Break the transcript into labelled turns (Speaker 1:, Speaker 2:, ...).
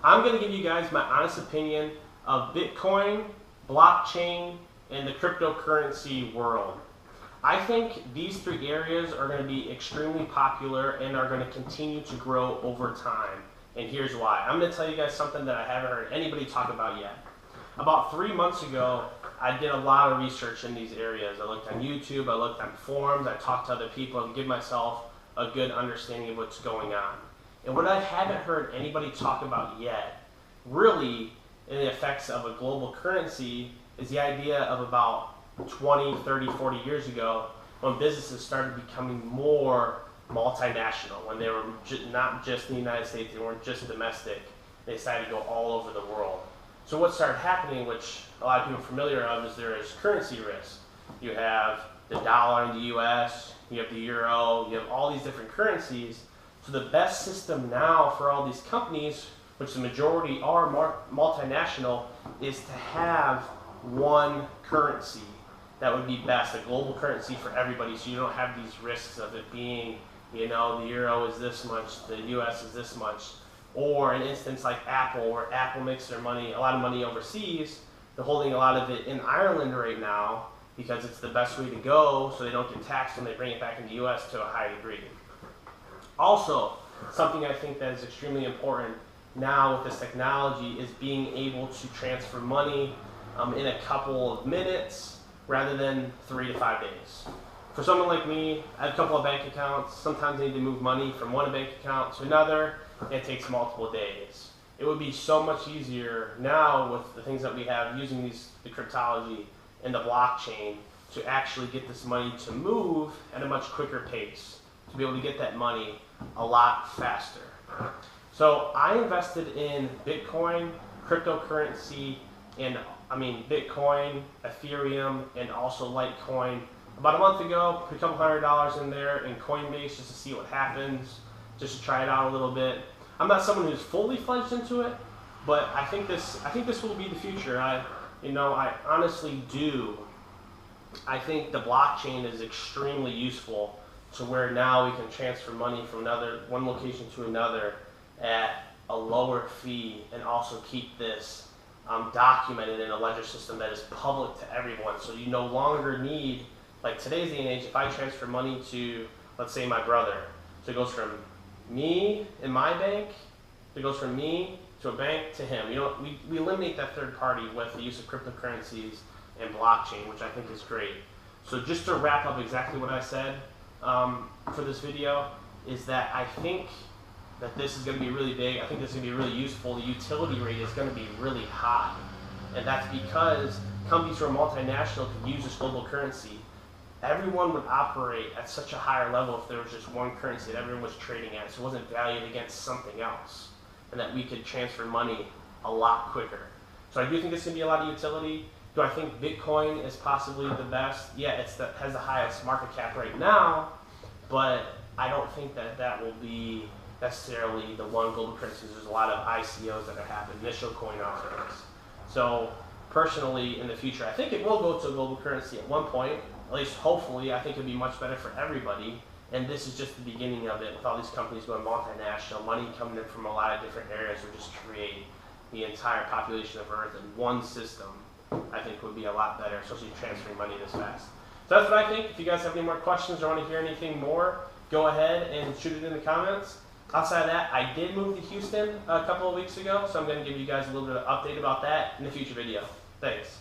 Speaker 1: I'm going to give you guys my honest opinion of Bitcoin, blockchain, and the cryptocurrency world. I think these three areas are going to be extremely popular and are going to continue to grow over time. And here's why. I'm going to tell you guys something that I haven't heard anybody talk about yet. About 3 months ago, I did a lot of research in these areas. I looked on YouTube, I looked on forums, I talked to other people and give myself a good understanding of what's going on. And what I haven't heard anybody talk about yet, really in the effects of a global currency, is the idea of about 20, 30, 40 years ago when businesses started becoming more multinational, when they were not just in the United States, they weren't just domestic, they decided to go all over the world. So what started happening, which a lot of people are familiar of, is there is currency risk. You have the dollar in the US, you have the euro, you have all these different currencies. So the best system now for all these companies, which the majority are multinational, is to have one currency. That would be best, a global currency for everybody, so you don't have these risks of it being, the euro is this much, the US is this much. Or an instance like Apple, where Apple makes their money, a lot of money overseas. They're holding a lot of it in Ireland right now because it's the best way to go, so they don't get taxed when they bring it back in the US to a high degree. Also, something I think that is extremely important now with this technology is being able to transfer money in a couple of minutes rather than 3 to 5 days. For someone like me, I have a couple of bank accounts. Sometimes I need to move money from one bank account to another. It takes multiple days. It would be so much easier now with the things that we have using the cryptology and the blockchain to actually get this money to move at a much quicker pace, to be able to get that money a lot faster. So I invested in Bitcoin, cryptocurrency, and Bitcoin, Ethereum, and also Litecoin about a month ago. Put a couple $100 in there in Coinbase just to see what happens, just to try it out a little bit. I'm not someone who's fully fledged into it, but I think this will be the future. I honestly do. I think the blockchain is extremely useful to where now we can transfer money from one location to another at a lower fee and also keep this documented in a ledger system that is public to everyone. So you no longer need, like today's day and age, if I transfer money to, let's say, my brother, so it goes from me in my bank, it goes from me to a bank to him. We eliminate that third party with the use of cryptocurrencies and blockchain, which I think is great. So just to wrap up exactly what I said for this video, is that I think that this is going to be really big. I think this is going to be really useful. The utility rate is going to be really high. And that's because companies who are multinational can use this global currency. Everyone would operate at such a higher level if there was just one currency that everyone was trading at, so it wasn't valued against something else, and that we could transfer money a lot quicker. So I do think this is going to be a lot of utility. Do I think Bitcoin is possibly the best? Yeah, it has the highest market cap right now, but I don't think that will be necessarily the one global currency. There's a lot of ICOs that have happened, initial coin offerings. So personally, in the future, I think it will go to a global currency at one point. At least hopefully, I think it'd be much better for everybody. And this is just the beginning of it, with all these companies going multinational, money coming in from a lot of different areas, or just create the entire population of Earth in one system. I think would be a lot better, especially transferring money this fast. So that's what I think. If you guys have any more questions or want to hear anything more, go ahead and shoot it in the comments. Outside of that, I did move to Houston a couple of weeks ago, so I'm going to give you guys a little bit of update about that in a future video. Thanks.